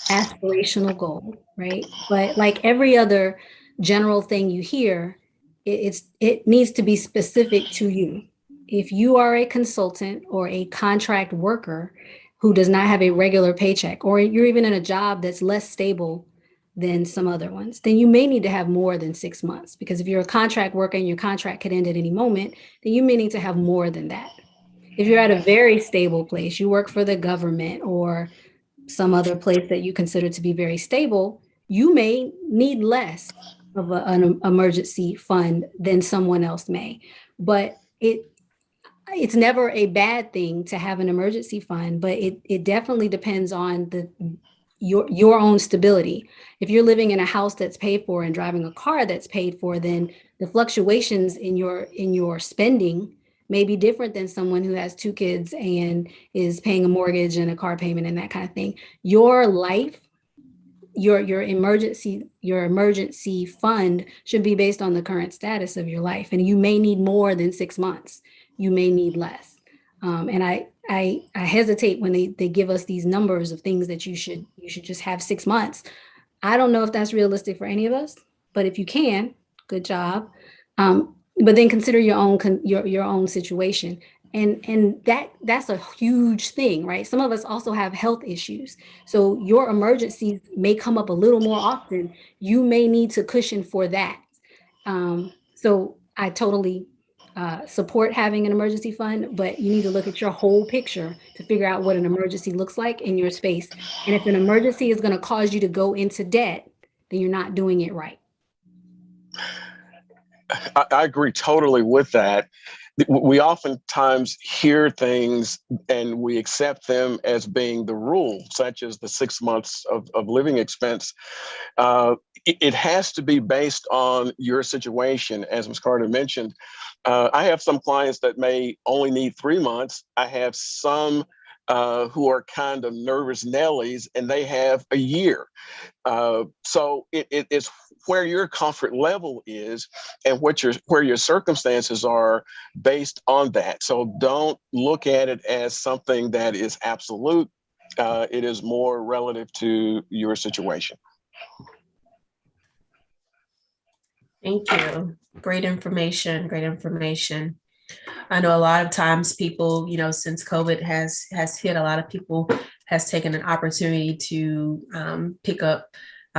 aspirational goal, right? But like every other general thing you hear, it needs to be specific to you. If you are a consultant or a contract worker who does not have a regular paycheck, or you're even in a job that's less stable than some other ones, then you may need to have more than 6 months. Because if you're a contract worker and your contract could end at any moment, then you may need to have more than that. If you're at a very stable place, you work for the government or some other place that you consider to be very stable, you may need less of an emergency fund than someone else may. But it's never a bad thing to have an emergency fund, but it definitely depends on your own stability. If you're living in a house that's paid for and driving a car that's paid for, then the fluctuations in your spending may be different than someone who has 2 kids and is paying a mortgage and a car payment and that kind of thing. Your life, your emergency fund should be based on the current status of your life. And you may need more than 6 months. You may need less. And I hesitate when they give us these numbers of things that you should just have 6 months. I don't know if that's realistic for any of us, but if you can, good job. But then consider your own situation. And that's a huge thing, right? Some of us also have health issues. So your emergencies may come up a little more often. You may need to cushion for that. So I totally support having an emergency fund, but you need to look at your whole picture to figure out what an emergency looks like in your space. And if an emergency is going to cause you to go into debt, then you're not doing it right. I agree totally with that. We oftentimes hear things and we accept them as being the rule, such as the 6 months of living expense. It has to be based on your situation. As Ms. Carter mentioned, I have some clients that may only need 3 months. I have some who are kind of nervous Nellies and they have a year. So it's where your comfort level is and where your circumstances are based on that. So don't look at it as something that is absolute. It is more relative to your situation. Thank you. Great information. Great information. I know a lot of times people, since COVID has hit, a lot of people has taken an opportunity to pick up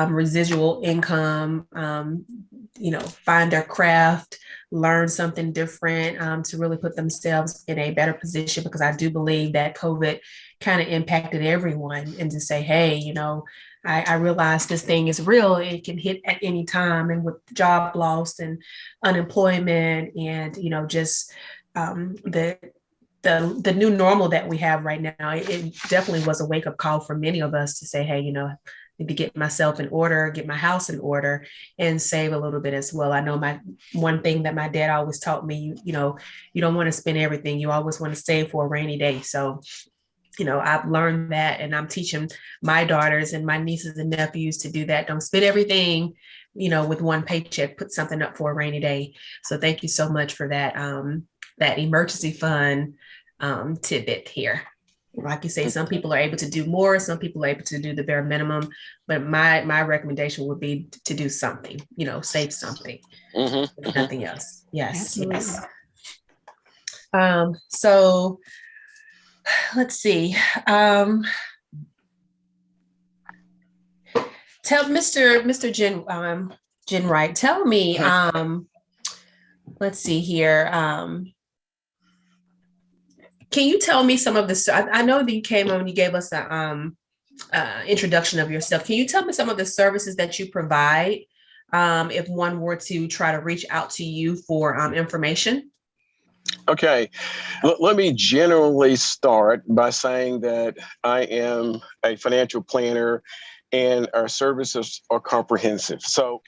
residual income, find their craft, learn something different, to really put themselves in a better position, because I do believe that COVID kind of impacted everyone, and to say, hey, I realize this thing is real. It can hit at any time. And with job loss and unemployment and, just the new normal that we have right now, it definitely was a wake-up call for many of us to say, hey, need to get myself in order, get my house in order, and save a little bit as well. I know one thing that my dad always taught me, you don't want to spend everything. You always want to save for a rainy day. So I've learned that, and I'm teaching my daughters and my nieces and nephews to do that. Don't spend everything, with one paycheck. Put something up for a rainy day. So thank you so much for that, that emergency fund tidbit here. Like you say, some people are able to do more. Some people are able to do the bare minimum. But my recommendation would be to do something, save something, if nothing else. Yes, absolutely. Yes. So let's see. Tell Mr. Jen Wright, tell me, let's see here. Can you tell me some of the, I know that you came on and you gave us the introduction of yourself. Can you tell me some of the services that you provide if one were to try to reach out to you for information? Okay, let me generally start by saying that I am a financial planner and our services are comprehensive. So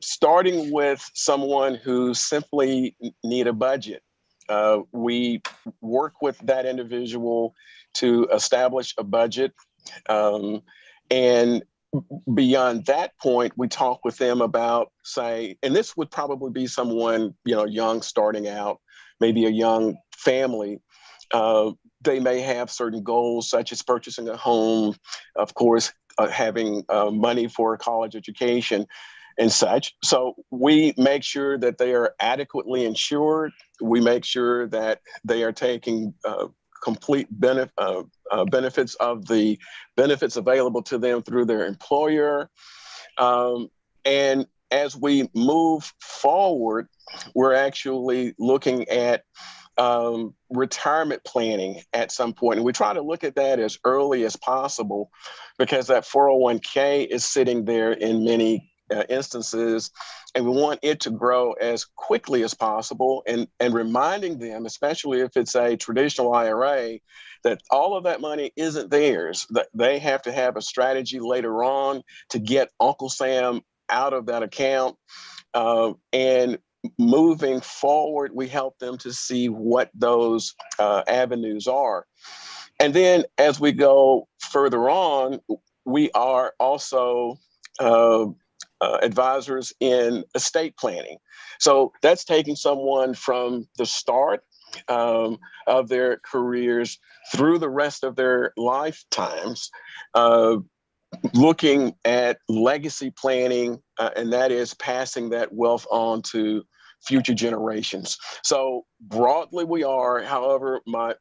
starting with someone who simply need a budget, we work with that individual to establish a budget. And beyond that point, we talk with them about, say, and this would probably be someone, young, starting out, maybe a young family. They may have certain goals, such as purchasing a home, of course, having money for a college education and such. So we make sure that they are adequately insured. We make sure that they are taking complete benefits of the benefits available to them through their employer. And as we move forward, we're actually looking at retirement planning at some point. And we try to look at that as early as possible, because that 401k is sitting there in many instances, and we want it to grow as quickly as possible, and reminding them, especially if it's a traditional IRA, that all of that money isn't theirs, that they have to have a strategy later on to get Uncle Sam out of that account. And moving forward, we help them to see what those avenues are. And then as we go further on, we are also advisors in estate planning. So that's taking someone from the start of their careers through the rest of their lifetimes, looking at legacy planning, and that is passing that wealth on to future generations. So broadly we are, however, my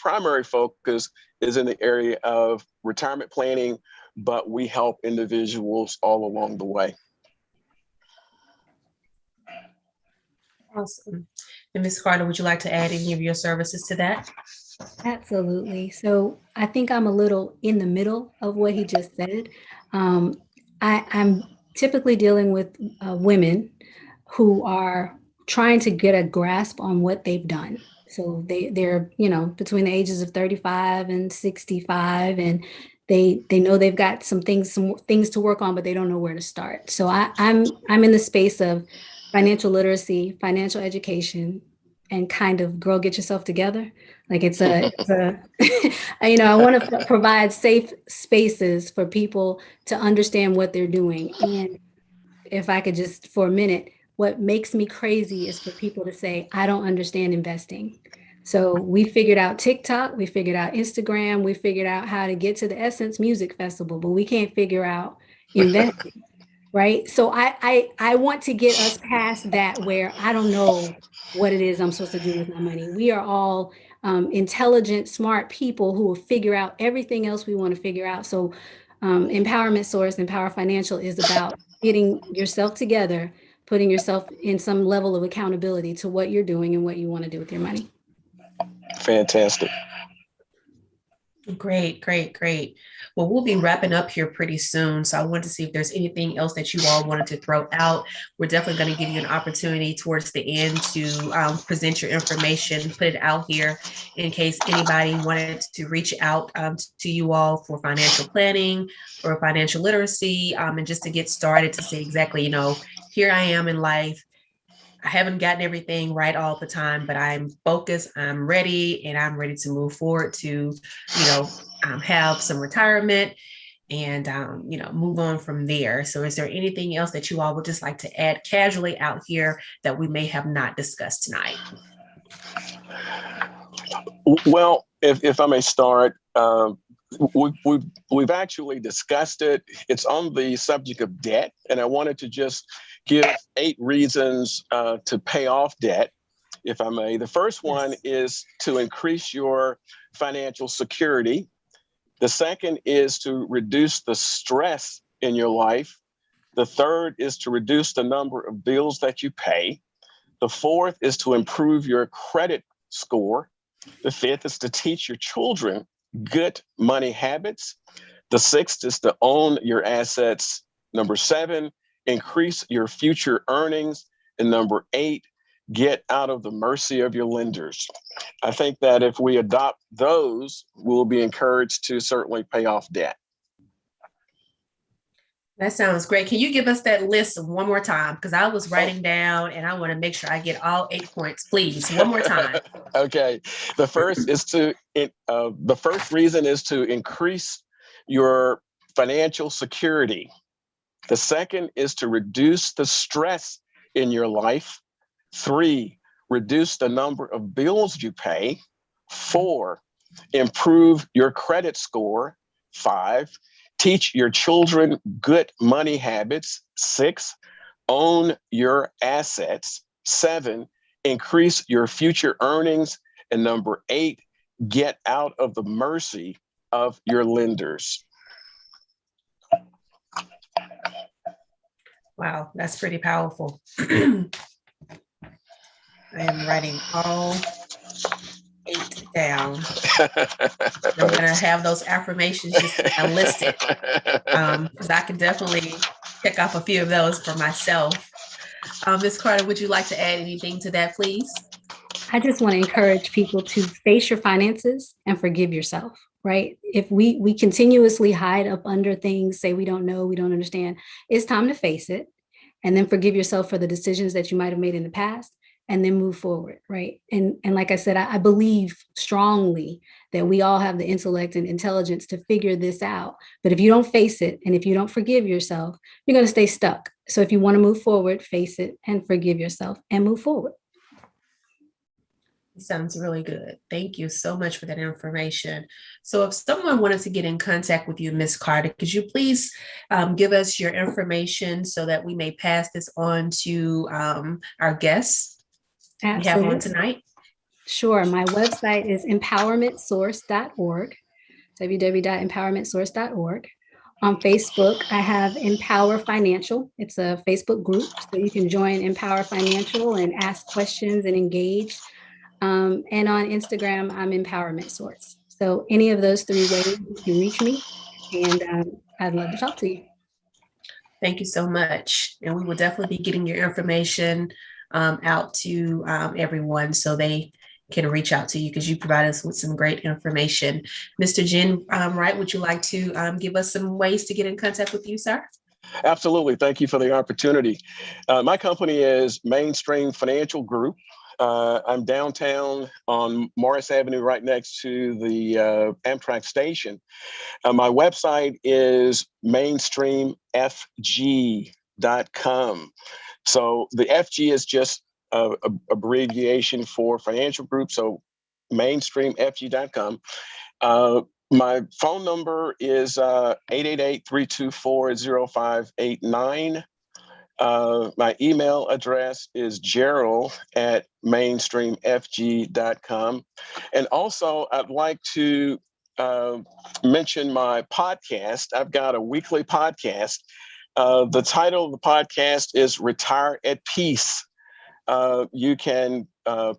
primary focus is in the area of retirement planning, but we help individuals all along the way. Awesome. And Ms. Carter, would you like to add any of your services to that? Absolutely. So I think I'm a little in the middle of what he just said. I'm typically dealing with women who are trying to get a grasp on what they've done. So they're, between the ages of 35 and 65, and they know they've got some things to work on, but they don't know where to start. So I'm in the space of financial literacy, financial education, and kind of girl, get yourself together. Like it's a I want to provide safe spaces for people to understand what they're doing. And if I could just for a minute, what makes me crazy is for people to say, I don't understand investing. So we figured out TikTok, we figured out Instagram, we figured out how to get to the Essence Music Festival, but we can't figure out investing, right? So I want to get us past that where I don't know what it is I'm supposed to do with my money. We are all intelligent, smart people who will figure out everything else we want to figure out. So Empowerment Source, Empower Financial is about getting yourself together, putting yourself in some level of accountability to what you're doing and what you want to do with your money. Fantastic. Great, great, great. Well, we'll be wrapping up here pretty soon. So I wanted to see if there's anything else that you all wanted to throw out. We're definitely going to give you an opportunity towards the end to present your information, put it out here in case anybody wanted to reach out to you all for financial planning or financial literacy, and just to get started to say exactly, here I am in life. I haven't gotten everything right all the time, but I'm focused, I'm ready, and I'm ready to move forward to, have some retirement and, move on from there. So is there anything else that you all would just like to add casually out here that we may have not discussed tonight? Well, if I may start, we've actually discussed it. It's on the subject of debt, and I wanted to just give 8 reasons to pay off debt, if I may. The first one is to increase your financial security. The second is to reduce the stress in your life. The third is to reduce the number of bills that you pay. The fourth is to improve your credit score. The fifth is to teach your children good money habits. The sixth is to own your assets. Number 7, increase your future earnings. And number 8, get out of the mercy of your lenders. I think that if we adopt those, we'll be encouraged to certainly pay off debt. That sounds great. Can you give us that list one more time? Because I was writing down and I want to make sure I get all 8 points, please. One more time. Okay. The first reason is to increase your financial security. The second is to reduce the stress in your life. 3, reduce the number of bills you pay. 4, improve your credit score. 5, teach your children good money habits. 6, own your assets. 7, increase your future earnings. And number 8, get out of the mercy of your lenders. Wow, that's pretty powerful. I am writing all 8 down. I'm going to have those affirmations just listed because I can definitely pick off a few of those for myself. Ms. Carter, would you like to add anything to that, please? I just want to encourage people to face your finances and forgive yourself, right? If we continuously hide up under things, say we don't know, we don't understand, it's time to face it and then forgive yourself for the decisions that you might have made in the past and then move forward, right? And like I said, I believe strongly that we all have the intellect and intelligence to figure this out. But if you don't face it and if you don't forgive yourself, you're going to stay stuck. So if you want to move forward, face it and forgive yourself and move forward. Sounds really good. Thank you so much for that information. So if someone wanted to get in contact with you, Ms. Carter, could you please give us your information so that we may pass this on to our guests we have on tonight? Sure. My website is empowermentsource.org, www.empowermentsource.org. On Facebook, I have Empower Financial. It's a Facebook group, so you can join Empower Financial and ask questions and engage. And on Instagram, I'm Empowerment Source. So any of those three ways you can reach me, and I'd love to talk to you. Thank you so much. And we will definitely be getting your information out to everyone so they can reach out to you because you provide us with some great information. Mr. Jen Wright, would you like to give us some ways to get in contact with you, sir? Absolutely. Thank you for the opportunity. My company is Mainstream Financial Group. I'm downtown on Morris Avenue, right next to the Amtrak station. My website is mainstreamfg.com. So the FG is just a abbreviation for financial group. So mainstreamfg.com. My phone number is 888-324-0589. My email address is gerald@mainstreamfg.com. And also, I'd like to mention my podcast. I've got a weekly podcast. The title of the podcast is Retire at Peace. You can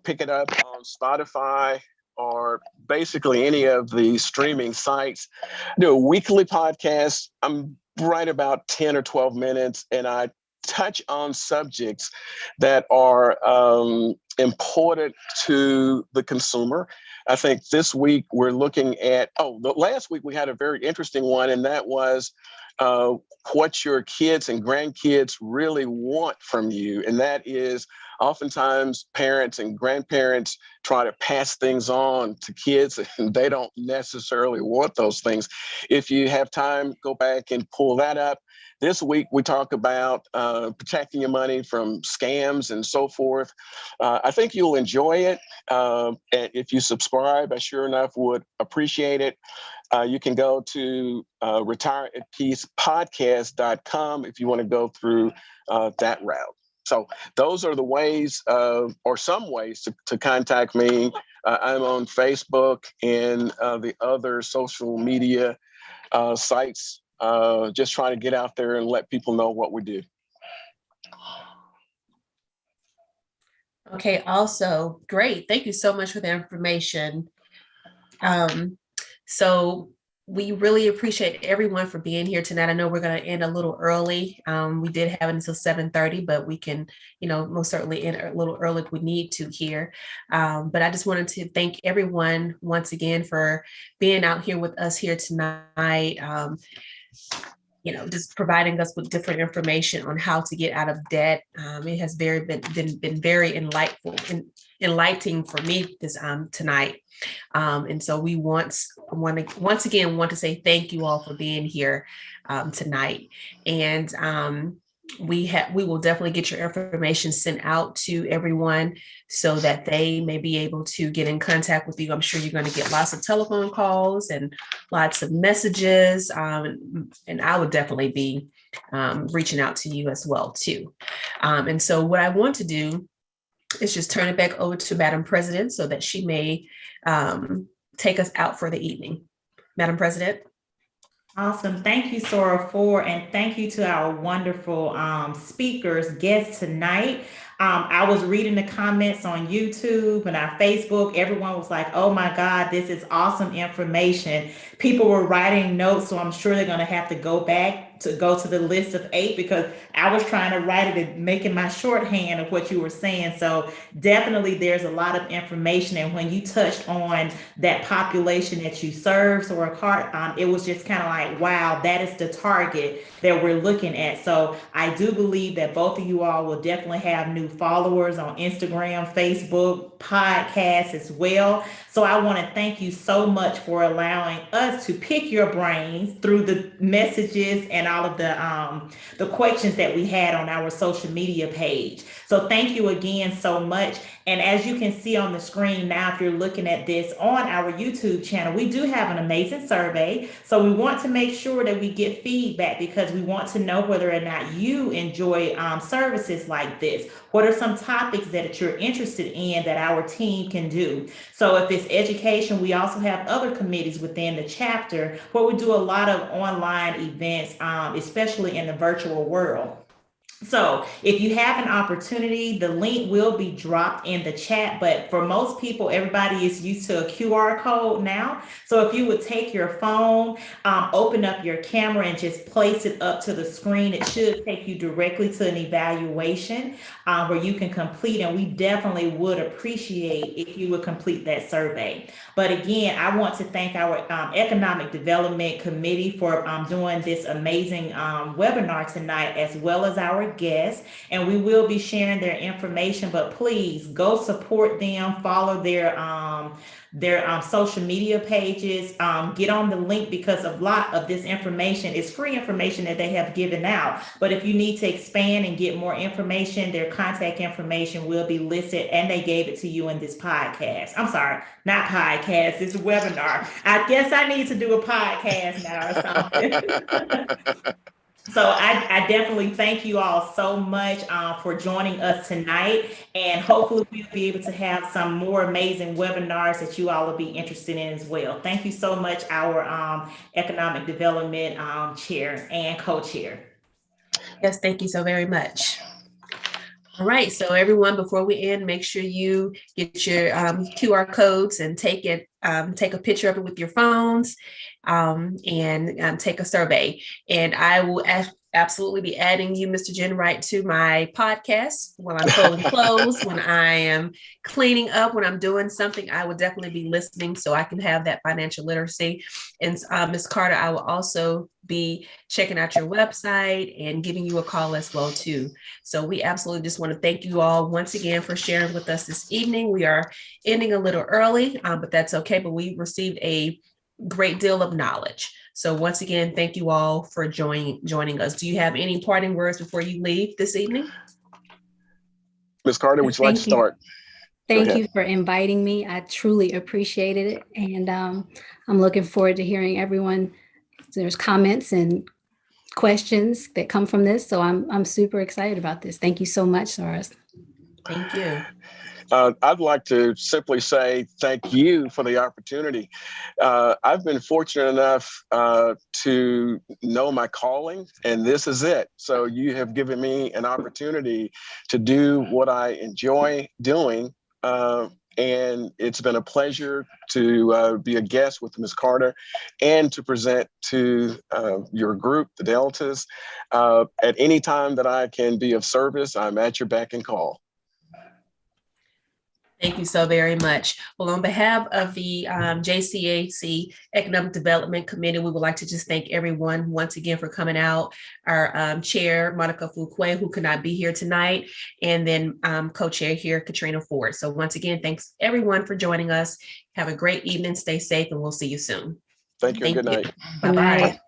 pick it up on Spotify or basically any of the streaming sites. I do a weekly podcast. I'm right about 10 or 12 minutes, and I touch on subjects that are important to the consumer. I think this week we're looking at, last week we had a very interesting one, and that was what your kids and grandkids really want from you. And that is oftentimes parents and grandparents try to pass things on to kids and they don't necessarily want those things. If you have time, go back and pull that up. This week, we talk about protecting your money from scams and so forth. I think you'll enjoy it. And if you subscribe, I sure enough would appreciate it. You can go to retireatpeacepodcast.com if you want to go through that route. So those are the ways, or some ways to contact me. I'm on Facebook and the other social media sites. Just trying to get out there and let people know what we do. Okay, also great. Thank you so much for the information. So we really appreciate everyone for being here tonight. I know we're going to end a little early. We did have it until 7:30, but we can, most certainly end a little early if we need to here. But I just wanted to thank everyone once again for being out here with us here tonight. Just providing us with different information on how to get out of debt. It has been very enlightening for me this tonight. And so we once again want to say thank you all for being here tonight. And we will definitely get your information sent out to everyone so that they may be able to get in contact with you. I'm sure you're going to get lots of telephone calls and lots of messages. And I would definitely be reaching out to you as well too. And so what I want to do is just turn it back over to Madam President so that she may take us out for the evening. Madam President. Awesome. Thank you, Sora, and thank you to our wonderful speakers, guests tonight. I was reading the comments on YouTube and our Facebook. Everyone was like, oh my God, this is awesome information. People were writing notes, so I'm sure they're going to have to go back to go to the list of 8 because I was trying to write it and making my shorthand of what you were saying. So definitely there's a lot of information. And when you touched on that population that you serve, so it was just kind of like, wow, that is the target that we're looking at. So I do believe that both of you all will definitely have new followers on Instagram, Facebook, podcasts as well. So I want to thank you so much for allowing us to pick your brains through the messages and all of the questions that we had on our social media page. So thank you again so much. And as you can see on the screen now, if you're looking at this on our YouTube channel, we do have an amazing survey. So we want to make sure that we get feedback because we want to know whether or not you enjoy services like this. What are some topics that you're interested in that our team can do? So if it's education, we also have other committees within the chapter where we do a lot of online events, especially in the virtual world. So if you have an opportunity, the link will be dropped in the chat, but for most people, everybody is used to a QR code now. So if you would take your phone, open up your camera and just place it up to the screen, it should take you directly to an evaluation where you can complete, and we definitely would appreciate if you would complete that survey. But again, I want to thank our Economic Development Committee for doing this amazing webinar tonight, as well as our guests. And we will be sharing their information, but please go support them, follow their social media pages, get on the link, because a lot of this information is free information that they have given out. But if you need to expand and get more information, their contact information will be listed, and they gave it to you in this podcast. I'm sorry, not podcast, this webinar. I guess I need to do a podcast now or something. So I definitely thank you all so much for joining us tonight, and hopefully we'll be able to have some more amazing webinars that you all will be interested in as well. Thank you so much, our Economic Development Chair and Co-Chair. Yes, thank you so very much. All right, so everyone, before we end, make sure you get your QR codes and take a picture of it with your phones, and take a survey. And I will absolutely be adding you, Mr. Jenwright, to my podcast when I'm folding clothes, when I am cleaning up, when I'm doing something. I will definitely be listening so I can have that financial literacy. And Ms. Carter, I will also be checking out your website and giving you a call as well too. So we absolutely just want to thank you all once again for sharing with us this evening. We are ending a little early, but that's okay. But we received a great deal of knowledge. So once again, thank you all for joining us. Do you have any parting words before you leave this evening? Ms. Carter, would you like to start? Thank you for inviting me. I truly appreciated it. And I'm looking forward to hearing everyone. There's comments and questions that come from this. So I'm super excited about this. Thank you so much, Soros. Thank you. I'd like to simply say thank you for the opportunity. I've been fortunate enough to know my calling, and this is it. So you have given me an opportunity to do what I enjoy doing. And it's been a pleasure to be a guest with Ms. Carter and to present to your group, the Deltas. At any time that I can be of service, I'm at your beck and call. Thank you so very much. Well, on behalf of the JCAC Economic Development Committee, we would like to just thank everyone once again for coming out. Our chair, Monica Fuqua, who could not be here tonight, and then co-chair here, Katrina Ford. So once again, thanks everyone for joining us. Have a great evening, stay safe, and we'll see you soon. Thank you. Good night. Bye-bye.